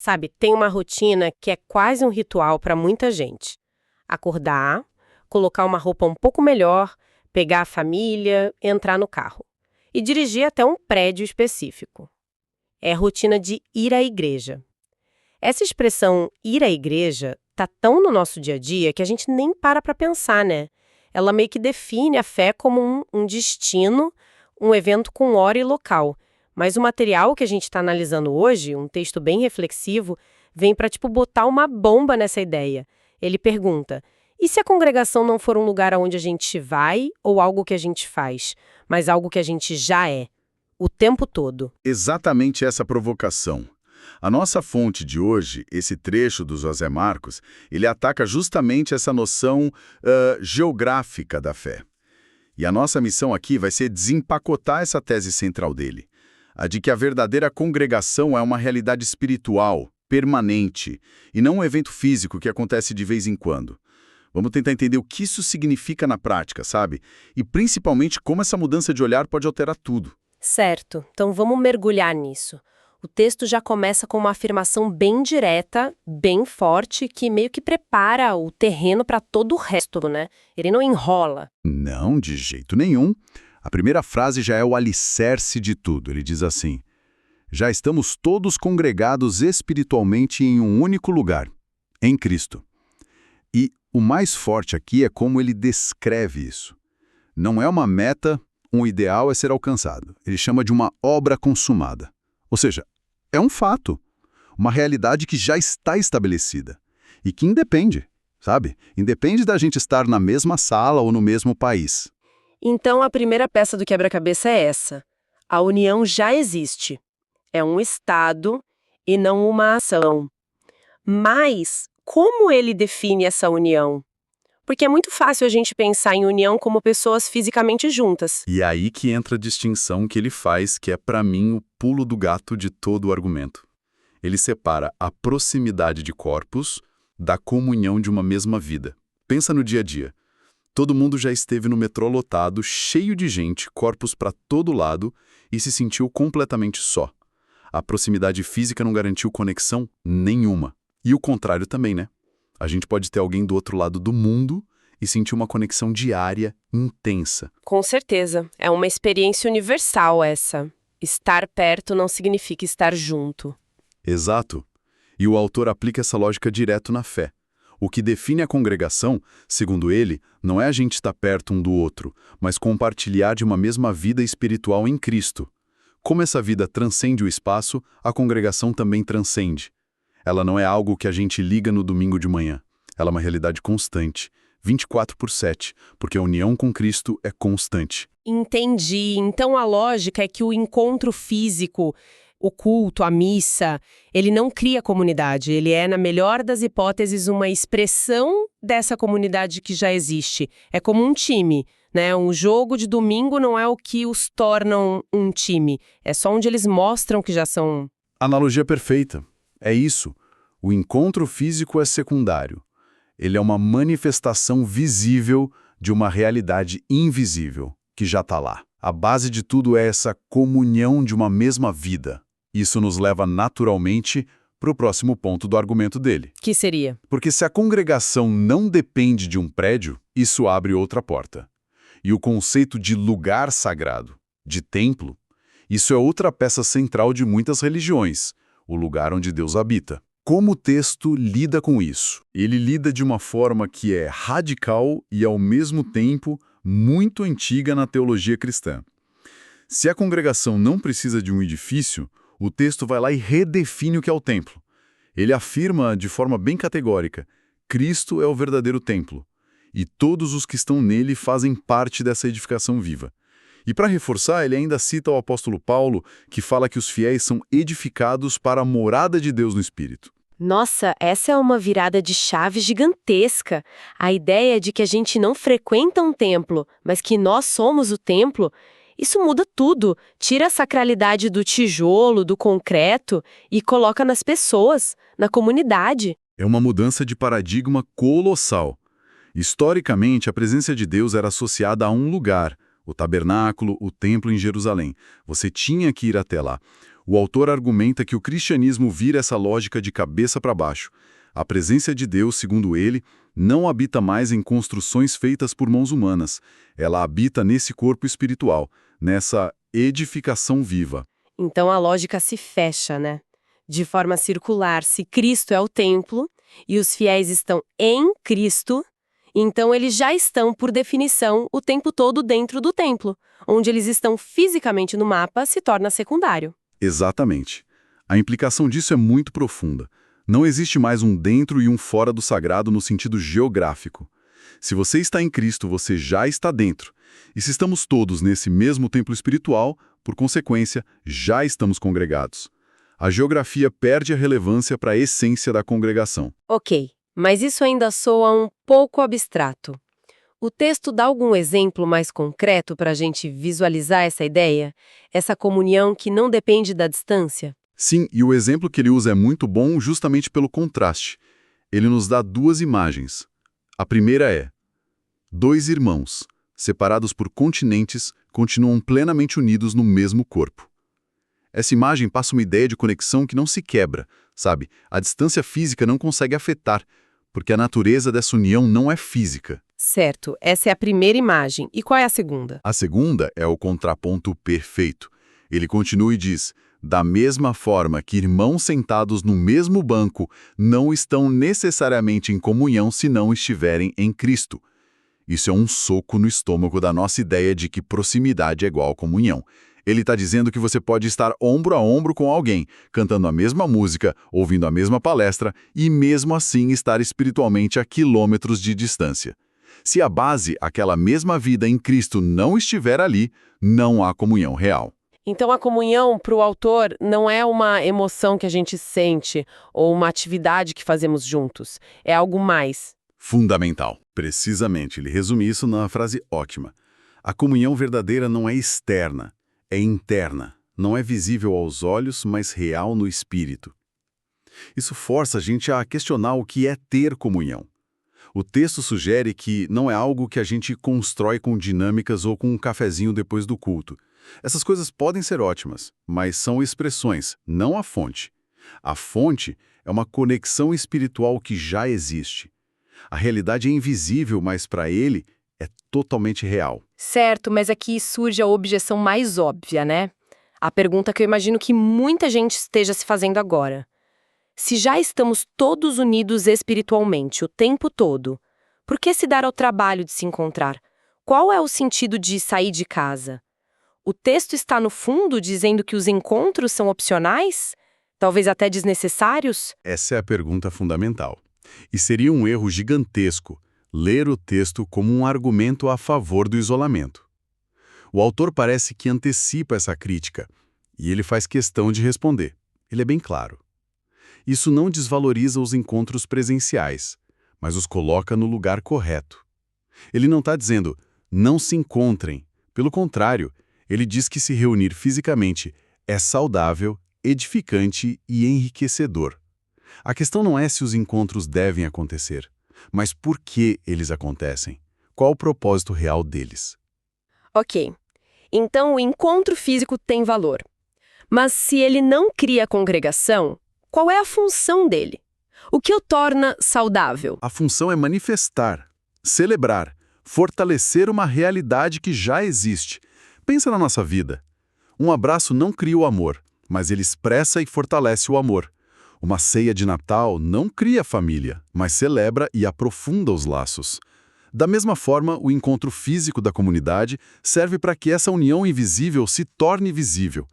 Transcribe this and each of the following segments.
Sabe, tem uma rotina que é quase um ritual para muita gente. Acordar, colocar uma roupa um pouco melhor, pegar a família, entrar no carro e dirigir até um prédio específico. É a rotina de ir à igreja. Essa expressão ir à igreja tá tão no nosso dia a dia que a gente nem para pensar, né? Ela meio que define a fé como um destino, um evento com hora e local. Mas o material que a gente está analisando hoje, um texto bem reflexivo, vem para botar uma bomba nessa ideia. Ele pergunta: e se a congregação não for um lugar aonde a gente vai ou algo que a gente faz, mas algo que a gente já é, o tempo todo? Exatamente essa provocação. A nossa fonte de hoje, esse trecho do José Marcos, ele ataca justamente essa noção geográfica da fé. E a nossa missão aqui vai ser desempacotar essa tese central dele, a de que a verdadeira congregação é uma realidade espiritual, permanente, e não um evento físico que acontece de vez em quando. Vamos tentar entender o que isso significa na prática, sabe? E principalmente como essa mudança de olhar pode alterar tudo. Certo, então vamos mergulhar nisso. O texto já começa com uma afirmação bem direta, bem forte, que meio que prepara o terreno para todo o resto, né? Ele não enrola. Não, de jeito nenhum. A primeira frase já é o alicerce de tudo. Ele diz assim: já estamos todos congregados espiritualmente em um único lugar, em Cristo. E o mais forte aqui é como ele descreve isso. Não é uma meta, um ideal a ser alcançado. Ele chama de uma obra consumada. Ou seja, é um fato, uma realidade que já está estabelecida e que independe, sabe? Independe da gente estar na mesma sala ou no mesmo país. Então, a primeira peça do quebra-cabeça é essa. A união já existe. É um estado e não uma ação. Mas como ele define essa união? Porque é muito fácil a gente pensar em união como pessoas fisicamente juntas. E é aí que entra a distinção que ele faz, que é, para mim, o pulo do gato de todo o argumento. Ele separa a proximidade de corpos da comunhão de uma mesma vida. Pensa no dia a dia. Todo mundo já esteve no metrô lotado, cheio de gente, corpos para todo lado, e se sentiu completamente só. A proximidade física não garantiu conexão nenhuma. E o contrário também, né? A gente pode ter alguém do outro lado do mundo e sentir uma conexão diária, intensa. Com certeza. É uma experiência universal essa. Estar perto não significa estar junto. Exato. E o autor aplica essa lógica direto na fé. O que define a congregação, segundo ele, não é a gente estar perto um do outro, mas compartilhar de uma mesma vida espiritual em Cristo. Como essa vida transcende o espaço, a congregação também transcende. Ela não é algo que a gente liga no domingo de manhã. Ela é uma realidade constante, 24/7, porque a união com Cristo é constante. Entendi. Então a lógica é que o encontro físico, o culto, a missa, ele não cria comunidade. Ele é, na melhor das hipóteses, uma expressão dessa comunidade que já existe. É como um time, né? Um jogo de domingo não é o que os tornam um time. É só onde eles mostram que já são. Analogia perfeita. É isso. O encontro físico é secundário. Ele é uma manifestação visível de uma realidade invisível, que já está lá. A base de tudo é essa comunhão de uma mesma vida. Isso nos leva naturalmente para o próximo ponto do argumento dele. Que seria? Porque se a congregação não depende de um prédio, isso abre outra porta. E o conceito de lugar sagrado, de templo, isso é outra peça central de muitas religiões, o lugar onde Deus habita. Como o texto lida com isso? Ele lida de uma forma que é radical e, ao mesmo tempo, muito antiga na teologia cristã. Se a congregação não precisa de um edifício, o texto vai lá e redefine o que é o templo. Ele afirma de forma bem categórica: Cristo é o verdadeiro templo, e todos os que estão nele fazem parte dessa edificação viva. E para reforçar, ele ainda cita o apóstolo Paulo, que fala que os fiéis são edificados para a morada de Deus no Espírito. Nossa, essa é uma virada de chave gigantesca. A ideia de que a gente não frequenta um templo, mas que nós somos o templo, isso muda tudo. Tira a sacralidade do tijolo, do concreto e coloca nas pessoas, na comunidade. É uma mudança de paradigma colossal. Historicamente, a presença de Deus era associada a um lugar, o tabernáculo, o templo em Jerusalém. Você tinha que ir até lá. O autor argumenta que o cristianismo vira essa lógica de cabeça para baixo. A presença de Deus, segundo ele, não habita mais em construções feitas por mãos humanas. Ela habita nesse corpo espiritual, nessa edificação viva. Então a lógica se fecha, né? De forma circular, se Cristo é o templo e os fiéis estão em Cristo, então eles já estão, por definição, o tempo todo dentro do templo. Onde eles estão fisicamente no mapa se torna secundário. Exatamente. A implicação disso é muito profunda. Não existe mais um dentro e um fora do sagrado no sentido geográfico. Se você está em Cristo, você já está dentro. E se estamos todos nesse mesmo templo espiritual, por consequência, já estamos congregados. A geografia perde a relevância para a essência da congregação. Ok, mas isso ainda soa um pouco abstrato. O texto dá algum exemplo mais concreto para a gente visualizar essa ideia? Essa comunhão que não depende da distância? Sim, e o exemplo que ele usa é muito bom justamente pelo contraste. Ele nos dá duas imagens. A primeira é: dois irmãos, separados por continentes, continuam plenamente unidos no mesmo corpo. Essa imagem passa uma ideia de conexão que não se quebra, sabe? A distância física não consegue afetar, porque a natureza dessa união não é física. Certo, essa é a primeira imagem. E qual é a segunda? A segunda é o contraponto perfeito. Ele continua e diz: da mesma forma que irmãos sentados no mesmo banco não estão necessariamente em comunhão se não estiverem em Cristo. Isso é um soco no estômago da nossa ideia de que proximidade é igual a comunhão. Ele está dizendo que você pode estar ombro a ombro com alguém, cantando a mesma música, ouvindo a mesma palestra e mesmo assim estar espiritualmente a quilômetros de distância. Se a base, aquela mesma vida em Cristo, não estiver ali, não há comunhão real. Então a comunhão, para o autor, não é uma emoção que a gente sente ou uma atividade que fazemos juntos. É algo mais. Fundamental. Precisamente, ele resume isso na frase ótima. A comunhão verdadeira não é externa, é interna. Não é visível aos olhos, mas real no espírito. Isso força a gente a questionar o que é ter comunhão. O texto sugere que não é algo que a gente constrói com dinâmicas ou com um cafezinho depois do culto. Essas coisas podem ser ótimas, mas são expressões, não a fonte. A fonte é uma conexão espiritual que já existe. A realidade é invisível, mas para ele é totalmente real. Certo, mas aqui surge a objeção mais óbvia, né? A pergunta que eu imagino que muita gente esteja se fazendo agora. Se já estamos todos unidos espiritualmente o tempo todo, por que se dar ao trabalho de se encontrar? Qual é o sentido de sair de casa? O texto está no fundo dizendo que os encontros são opcionais? Talvez até desnecessários? Essa é a pergunta fundamental. E seria um erro gigantesco ler o texto como um argumento a favor do isolamento. O autor parece que antecipa essa crítica, e ele faz questão de responder. Ele é bem claro. Isso não desvaloriza os encontros presenciais, mas os coloca no lugar correto. Ele não está dizendo, não se encontrem. Pelo contrário, ele diz que se reunir fisicamente é saudável, edificante e enriquecedor. A questão não é se os encontros devem acontecer, mas por que eles acontecem. Qual o propósito real deles? Ok, então o encontro físico tem valor. Mas se ele não cria congregação, qual é a função dele? O que o torna saudável? A função é manifestar, celebrar, fortalecer uma realidade que já existe. Pensa na nossa vida. Um abraço não cria o amor, mas ele expressa e fortalece o amor. Uma ceia de Natal não cria família, mas celebra e aprofunda os laços. Da mesma forma, o encontro físico da comunidade serve para que essa união invisível se torne visível.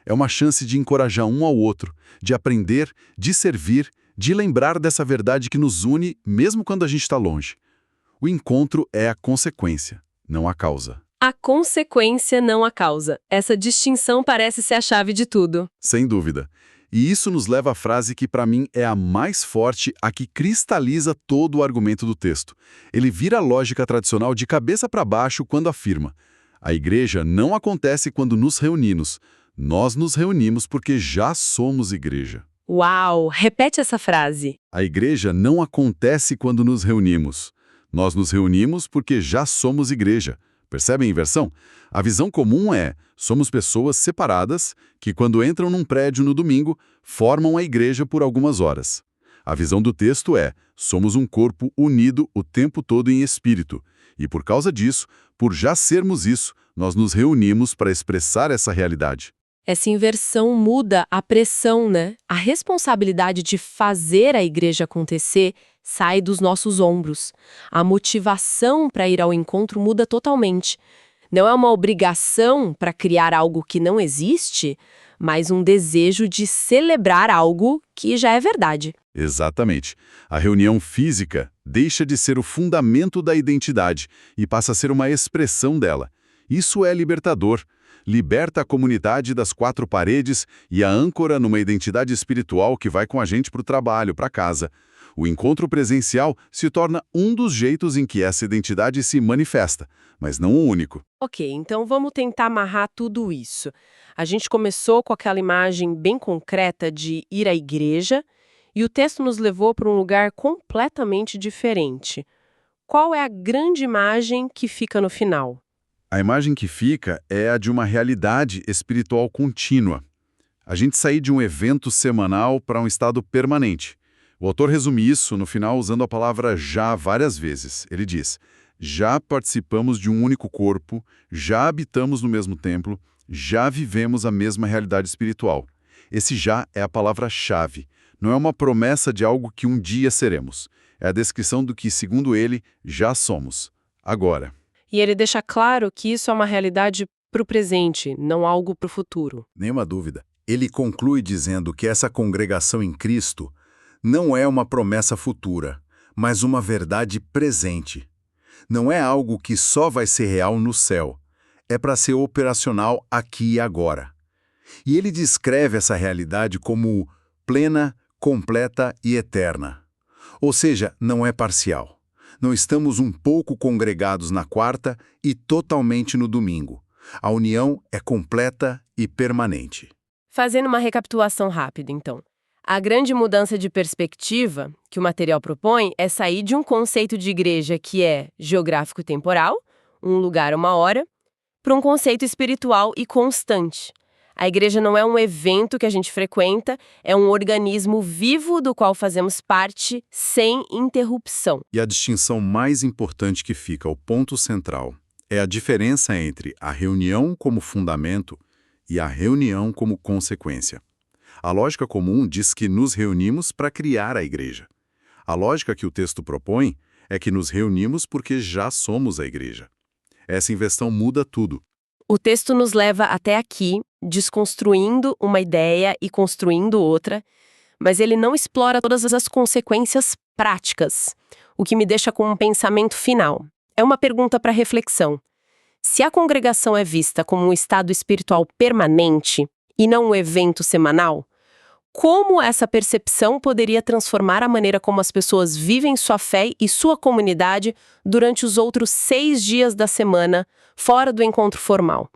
É uma chance de encorajar um ao outro, de aprender, de servir, de lembrar dessa verdade que nos une mesmo quando a gente está longe. O encontro é a consequência, não a causa. A consequência, não a causa. Essa distinção parece ser a chave de tudo. Sem dúvida. E isso nos leva à frase que para mim é a mais forte, a que cristaliza todo o argumento do texto. Ele vira a lógica tradicional de cabeça para baixo quando afirma: a igreja não acontece quando nos reunimos. Nós nos reunimos porque já somos igreja. Uau! Repete essa frase. A igreja não acontece quando nos reunimos. Nós nos reunimos porque já somos igreja. Percebem a inversão? A visão comum é: somos pessoas separadas que, quando entram num prédio no domingo, formam a igreja por algumas horas. A visão do texto é: somos um corpo unido o tempo todo em espírito. E por causa disso, por já sermos isso, nós nos reunimos para expressar essa realidade. Essa inversão muda a pressão, né? A responsabilidade de fazer a igreja acontecer sai dos nossos ombros. A motivação para ir ao encontro muda totalmente. Não é uma obrigação para criar algo que não existe, mas um desejo de celebrar algo que já é verdade. Exatamente. A reunião física deixa de ser o fundamento da identidade e passa a ser uma expressão dela. Isso é libertador. Liberta a comunidade das quatro paredes e a âncora numa identidade espiritual que vai com a gente para o trabalho, para casa. O encontro presencial se torna um dos jeitos em que essa identidade se manifesta, mas não o único. Ok, então vamos tentar amarrar tudo isso. A gente começou com aquela imagem bem concreta de ir à igreja e o texto nos levou para um lugar completamente diferente. Qual é a grande imagem que fica no final? A imagem que fica é a de uma realidade espiritual contínua. A gente sair de um evento semanal para um estado permanente. O autor resume isso no final usando a palavra já várias vezes. Ele diz: já participamos de um único corpo, já habitamos no mesmo templo, já vivemos a mesma realidade espiritual. Esse já é a palavra-chave. Não é uma promessa de algo que um dia seremos. É a descrição do que, segundo ele, já somos. Agora. E ele deixa claro que isso é uma realidade para o presente, não algo para o futuro. Nenhuma dúvida. Ele conclui dizendo que essa congregação em Cristo não é uma promessa futura, mas uma verdade presente. Não é algo que só vai ser real no céu. É para ser operacional aqui e agora. E ele descreve essa realidade como plena, completa e eterna. Ou seja, não é parcial. Não estamos um pouco congregados na quarta e totalmente no domingo. A união é completa e permanente. Fazendo uma recapitulação rápida, então. A grande mudança de perspectiva que o material propõe é sair de um conceito de igreja que é geográfico e temporal, um lugar, uma hora, para um conceito espiritual e constante. A igreja não é um evento que a gente frequenta, é um organismo vivo do qual fazemos parte sem interrupção. E a distinção mais importante que fica, o ponto central, é a diferença entre a reunião como fundamento e a reunião como consequência. A lógica comum diz que nos reunimos para criar a igreja. A lógica que o texto propõe é que nos reunimos porque já somos a igreja. Essa inversão muda tudo. O texto nos leva até aqui, desconstruindo uma ideia e construindo outra, mas ele não explora todas as consequências práticas, o que me deixa com um pensamento final. É uma pergunta para reflexão. Se a congregação é vista como um estado espiritual permanente e não um evento semanal, como essa percepção poderia transformar a maneira como as pessoas vivem sua fé e sua comunidade durante os outros 6 dias da semana, fora do encontro formal?